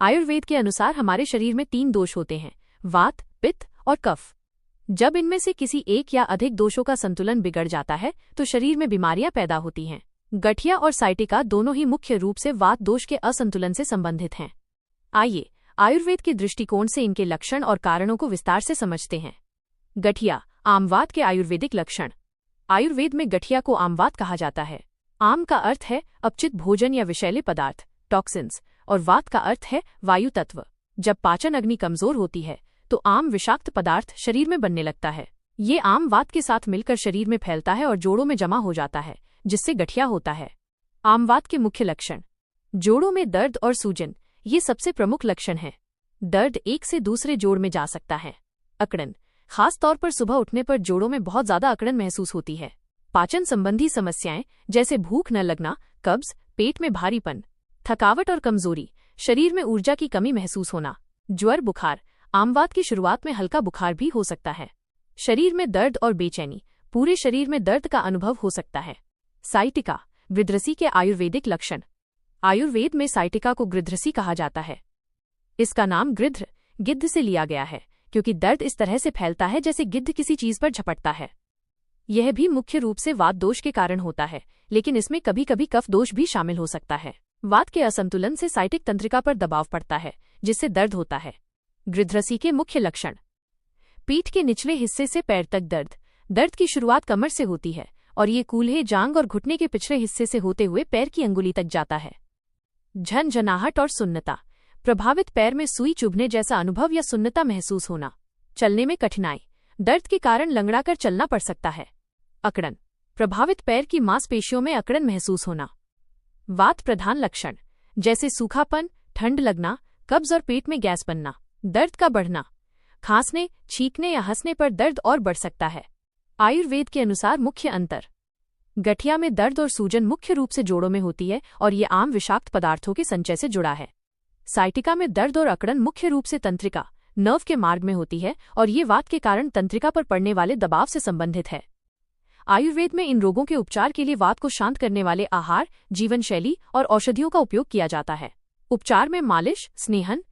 आयुर्वेद के अनुसार हमारे शरीर में 3 दोष होते हैं, वात, पित्त और कफ। जब इनमें से किसी एक या अधिक दोषों का संतुलन बिगड़ जाता है तो शरीर में बीमारियां पैदा होती हैं। गठिया और साइटिका दोनों ही मुख्य रूप से वात दोष के असंतुलन से संबंधित हैं। आइए आयुर्वेद के दृष्टिकोण से इनके लक्षण और कारणों को विस्तार से समझते हैं। गठिया, आमवात के आयुर्वेदिक लक्षण। आयुर्वेद में गठिया को आमवात कहा जाता है। आम का अर्थ है अपचित भोजन या विषैले पदार्थ, टॉक्सिन्स, और वात का अर्थ है वायु तत्व। जब पाचन अग्नि कमजोर होती है तो आम विषाक्त पदार्थ शरीर में बनने लगता है। ये आम वात के साथ मिलकर शरीर में फैलता है और जोड़ों में जमा हो जाता है, जिससे गठिया होता है। आमवात के मुख्य लक्षण। जोड़ों में दर्द और सूजन, ये सबसे प्रमुख लक्षण है। दर्द एक से दूसरे जोड़ में जा सकता है। अकड़न, खास तौर पर सुबह उठने पर जोड़ों में बहुत ज्यादा अकड़न महसूस होती है। पाचन संबंधी समस्याएं जैसे भूख न लगना, कब्ज, पेट में भारीपन, थकावट और कमजोरी, शरीर में ऊर्जा की कमी महसूस होना। ज्वर, बुखार, आमवात की शुरुआत में हल्का बुखार भी हो सकता है। शरीर में दर्द और बेचैनी, पूरे शरीर में दर्द का अनुभव हो सकता है। साइटिका, गृध्रसी के आयुर्वेदिक लक्षण। आयुर्वेद में साइटिका को गृध्रसी कहा जाता है। इसका नाम गृध्र, गिद्ध से लिया गया है, क्योंकि दर्द इस तरह से फैलता है जैसे गिद्ध किसी चीज पर झपटता है। यह भी मुख्य रूप से वात दोष के कारण होता है, लेकिन इसमें कभी कभी कफ दोष भी शामिल हो सकता है। वात के असंतुलन से साइटिक तंत्रिका पर दबाव पड़ता है, जिससे दर्द होता है। गृध्रसी के मुख्य लक्षण। पीठ के निचले हिस्से से पैर तक दर्द। दर्द की शुरुआत कमर से होती है और ये कूल्हे, जांघ और घुटने के पिछले हिस्से से होते हुए पैर की अंगुली तक जाता है। झनझनाहट और सुन्नता, प्रभावित पैर में सुई चुभने जैसा अनुभव या सुन्नता महसूस होना। चलने में कठिनाई, दर्द के कारण लंगड़ाकर चलना पड़ सकता है। अकड़न, प्रभावित पैर की मांसपेशियों में अकड़न महसूस होना। वात प्रधान लक्षण जैसे सूखापन, ठंड लगना, कब्ज और पेट में गैस बनना। दर्द का बढ़ना, खांसने, छींकने या हंसने पर दर्द और बढ़ सकता है। आयुर्वेद के अनुसार मुख्य अंतर। गठिया में दर्द और सूजन मुख्य रूप से जोड़ों में होती है और ये आम विषाक्त पदार्थों के संचय से जुड़ा है। साइटिका में दर्द और अकड़न मुख्य रूप से तंत्रिका, नर्व के मार्ग में होती है और ये वात के कारण तंत्रिका पर पड़ने वाले दबाव से संबंधित है। आयुर्वेद में इन रोगों के उपचार के लिए वात को शांत करने वाले आहार, जीवन शैली और औषधियों का उपयोग किया जाता है। उपचार में मालिश, स्नेहन,